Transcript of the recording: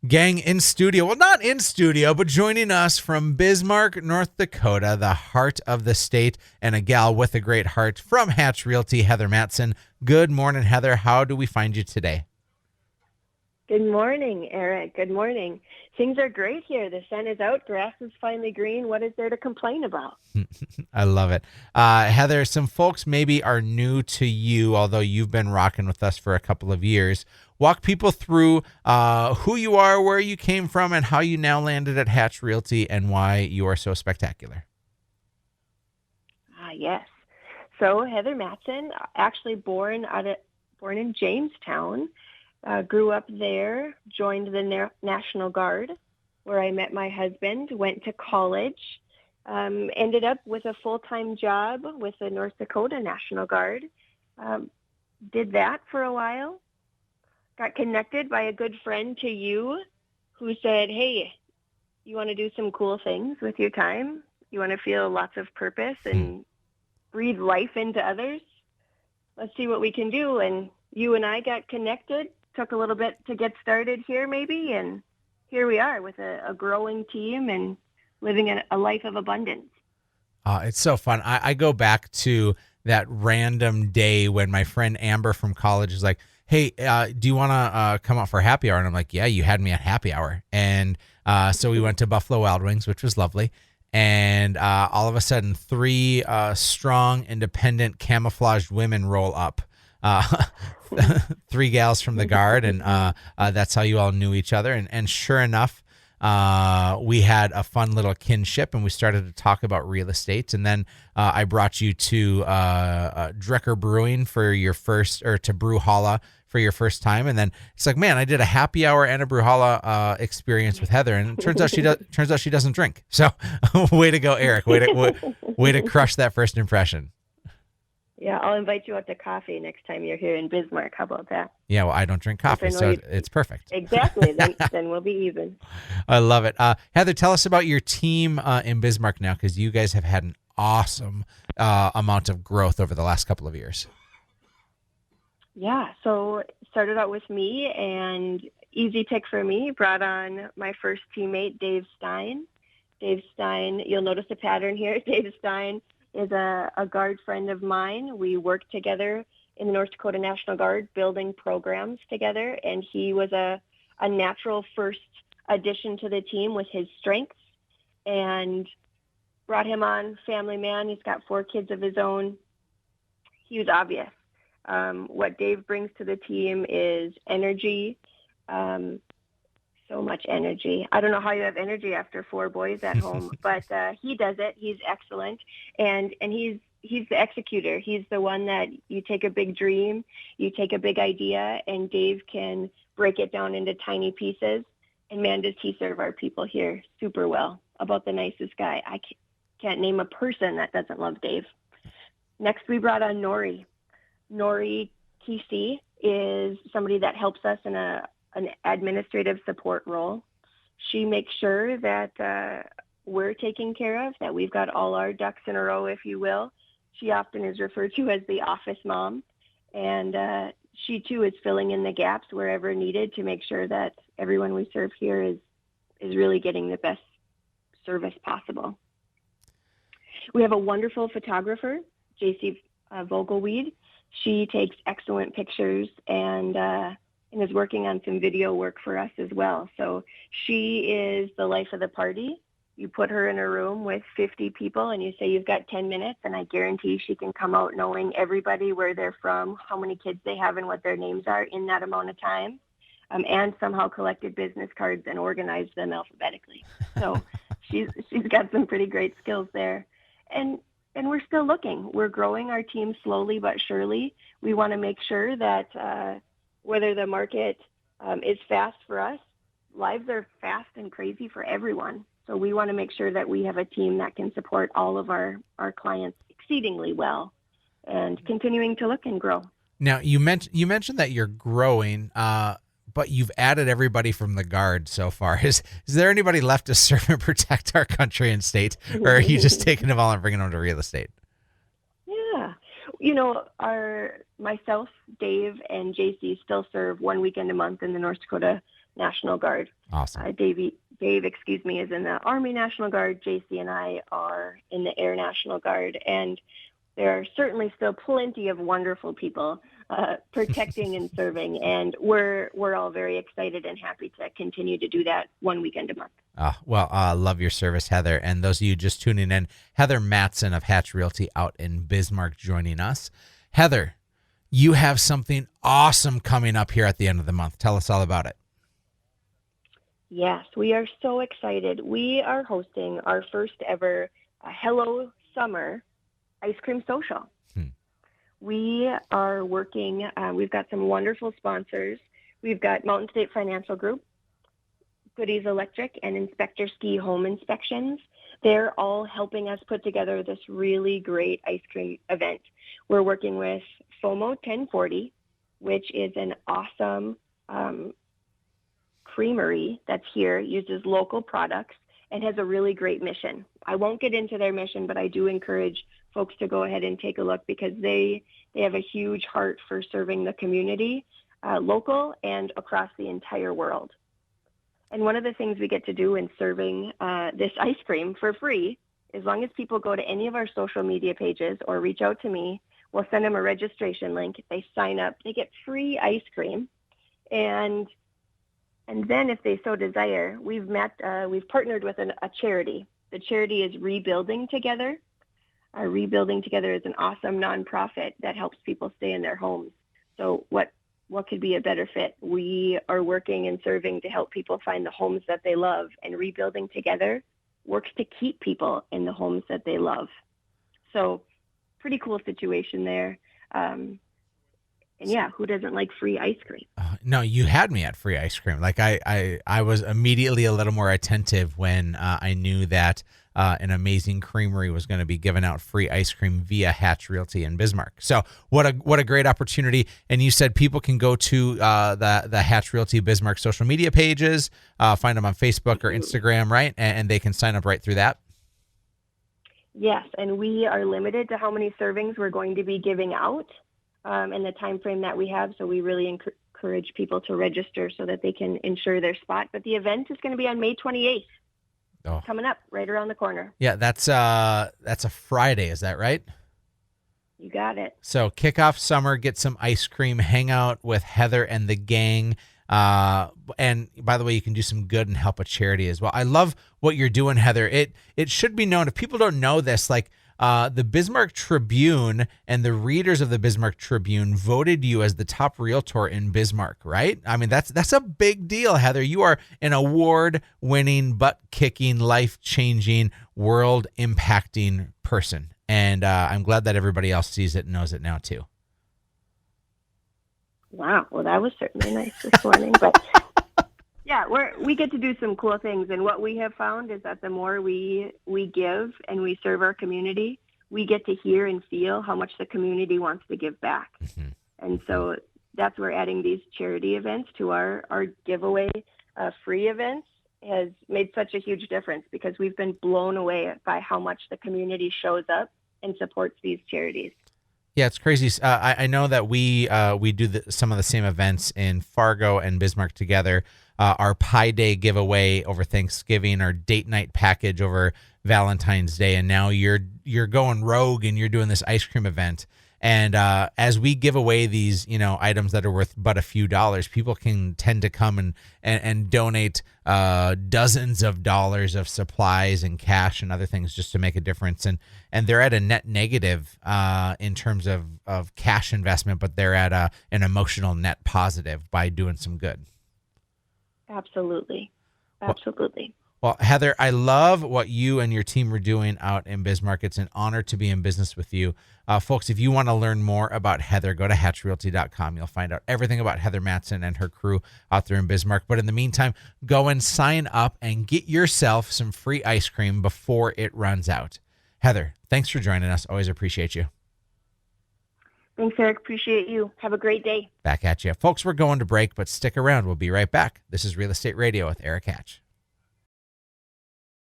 Gang in studio. Well, not in studio, but joining us from Bismarck, North Dakota, the heart of the state, and a gal with a great heart from Hatch Realty, Heather Mattson. Good morning, Heather. How do we find you today? Good morning, Erik. Good morning. Things are great here. The sun is out. Grass is finally green. What is there to complain about? I love it. Heather, some folks maybe are new to you, although you've been rocking with us for a couple of years. Walk people through who you are, where you came from, and how you now landed at Hatch Realty and why you are so spectacular. Yes. So Heather Mattson, actually born in Jamestown, grew up there, joined the National Guard, where I met my husband, went to college, ended up with a full-time job with the North Dakota National Guard. Did that for a while. Got connected by a good friend to you who said, hey, you want to do some cool things with your time? You want to feel lots of purpose and breathe life into others? Let's see what we can do. And you and I got connected. Took a little bit to get started here maybe, and here we are with a growing team and living a life of abundance. It's so fun. I go back to that random day when my friend Amber from college is like, hey, do you want to come out for happy hour? And I'm like, yeah, you had me at happy hour. And so we went to Buffalo Wild Wings, which was lovely. And all of a sudden, three strong, independent, camouflaged women roll up. Three gals from the Guard, and that's how you all knew each other. And sure enough, we had a fun little kinship, and we started to talk about real estate. And then I brought you to Drecker Brewing for your first, or to Brewhalla for your first time. And then it's like, man, I did a happy hour and a Brewhalla experience with Heather, and it turns out she doesn't drink. So, way to go, Erik. Way to crush that first impression. Yeah, I'll invite you out to coffee next time you're here in Bismarck. How about that? Yeah, well, I don't drink coffee, so it's perfect. Exactly. Then we'll be even. I love it. Heather, tell us about your team in Bismarck now, because you guys have had an awesome amount of growth over the last couple of years. Yeah, so started out with me, and easy pick for me, brought on my first teammate, Dave Stein. Dave Stein, you'll notice a pattern here. Dave Stein is a Guard friend of mine. We worked together in the North Dakota National Guard, building programs together, and he was a natural first addition to the team with his strengths, and brought him on, family man. He's got 4 kids of his own. He was obvious. What Dave brings to the team is energy, so much energy. I don't know how you have energy after 4 boys at home, but he does it. He's excellent, and he's the executor. He's the one that you take a big dream, you take a big idea, and Dave can break it down into tiny pieces. And man, does he serve our people here super well. About the nicest guy. I can't name a person that doesn't love Dave. Next, we brought on Nori. Nori TC is somebody that helps us in an administrative support role. She makes sure that we're taken care of, that we've got all our ducks in a row, if you will. She often is referred to as the office mom, and she too is filling in the gaps wherever needed to make sure that everyone we serve here is really getting the best service possible. We have a wonderful photographer, JC Vogelweed. She takes excellent pictures and is working on some video work for us as well. So she is the life of the party. You put her in a room with 50 people and you say you've got 10 minutes, and I guarantee she can come out knowing everybody, where they're from, how many kids they have, and what their names are in that amount of time, and somehow collected business cards and organized them alphabetically. So she's got some pretty great skills there. And we're still looking. We're growing our team slowly but surely. We want to make sure that whether the market is fast for us, lives are fast and crazy for everyone. So we want to make sure that we have a team that can support all of our clients exceedingly well, and continuing to look and grow. Now, you mentioned that you're growing, but you've added everybody from the Guard so far. Is there anybody left to serve and protect our country and state, or are you just taking them all and bringing them to real estate? Yeah. Myself, Dave, and JC still serve 1 weekend a month in the North Dakota National Guard. Awesome. Dave, is in the Army National Guard. JC and I are in the Air National Guard, and there are certainly still plenty of wonderful people protecting and serving, and we're all very excited and happy to continue to do that one weekend a month. Love your service, Heather. And those of you just tuning in, Heather Mattson of Hatch Realty out in Bismarck joining us. Heather, you have something awesome coming up here at the end of the month. Tell us all about it. Yes, we are so excited. We are hosting our first ever Hello Summer Ice Cream Social. We are working, we've got some wonderful sponsors. We've got Mountain State Financial Group, Goodies Electric, and Inspector Ski Home Inspections. They're all helping us put together this really great ice cream event. We're working with FOMO 1040, which is an awesome creamery that's here, uses local products, and has a really great mission. I won't get into their mission, but I do encourage folks to go ahead and take a look because they have a huge heart for serving the community, local and across the entire world. And one of the things we get to do in serving this ice cream for free, as long as people go to any of our social media pages or reach out to me, we'll send them a registration link. They sign up, they get free ice cream. And then if they so desire, we've partnered with a charity. The charity is Rebuilding Together. Rebuilding Together is an awesome nonprofit that helps people stay in their homes. So what could be a better fit? We are working and serving to help people find the homes that they love, and Rebuilding Together works to keep people in the homes that they love. So pretty cool situation there. And yeah, who doesn't like free ice cream? No, you had me at free ice cream. Like I was immediately a little more attentive when I knew that an amazing creamery was going to be giving out free ice cream via Hatch Realty in Bismarck. So what a great opportunity. And you said people can go to the Hatch Realty Bismarck social media pages, find them on Facebook or Instagram, right? And they can sign up right through that. Yes, and we are limited to how many servings we're going to be giving out in the time frame that we have. So we really encourage people to register so that they can ensure their spot. But the event is going to be on May 28th. Oh. Coming up right around the corner. Yeah, that's a Friday. Is that right? You got it. So kick off summer, get some ice cream, hang out with Heather and the gang. And by the way, you can do some good and help a charity as well. I love what you're doing, Heather. It should be known, if people don't know this, like the Bismarck Tribune and the readers of the Bismarck Tribune voted you as the top realtor in Bismarck, right? I mean, that's a big deal, Heather. You are an award-winning, butt-kicking, life-changing, world-impacting person. And I'm glad that everybody else sees it and knows it now, too. Wow. Well, that was certainly nice this morning. But yeah, we get to do some cool things. And what we have found is that the more we give and we serve our community, we get to hear and feel how much the community wants to give back. Mm-hmm. And so that's where adding these charity events to our giveaway free events has made such a huge difference, because we've been blown away by how much the community shows up and supports these charities. Yeah, it's crazy. I know that we do some of the same events in Fargo and Bismarck together. Our Pie Day giveaway over Thanksgiving, our date night package over Valentine's Day, and now you're going rogue and you're doing this ice cream event. And as we give away these, items that are worth but a few dollars, people can tend to come and donate dozens of dollars of supplies and cash and other things just to make a difference. And they're at a net negative in terms of cash investment, but they're at an emotional net positive by doing some good. Absolutely. Well, Heather, I love what you and your team are doing out in Bismarck. It's an honor to be in business with you. Folks, if you want to learn more about Heather, go to hatchrealty.com. You'll find out everything about Heather Mattson and her crew out there in Bismarck. But in the meantime, go and sign up and get yourself some free ice cream before it runs out. Heather, thanks for joining us. Always appreciate you. Thanks, Erik. Appreciate you. Have a great day. Back at you. Folks, we're going to break, but stick around. We'll be right back. This is Real Estate Radio with Erik Hatch.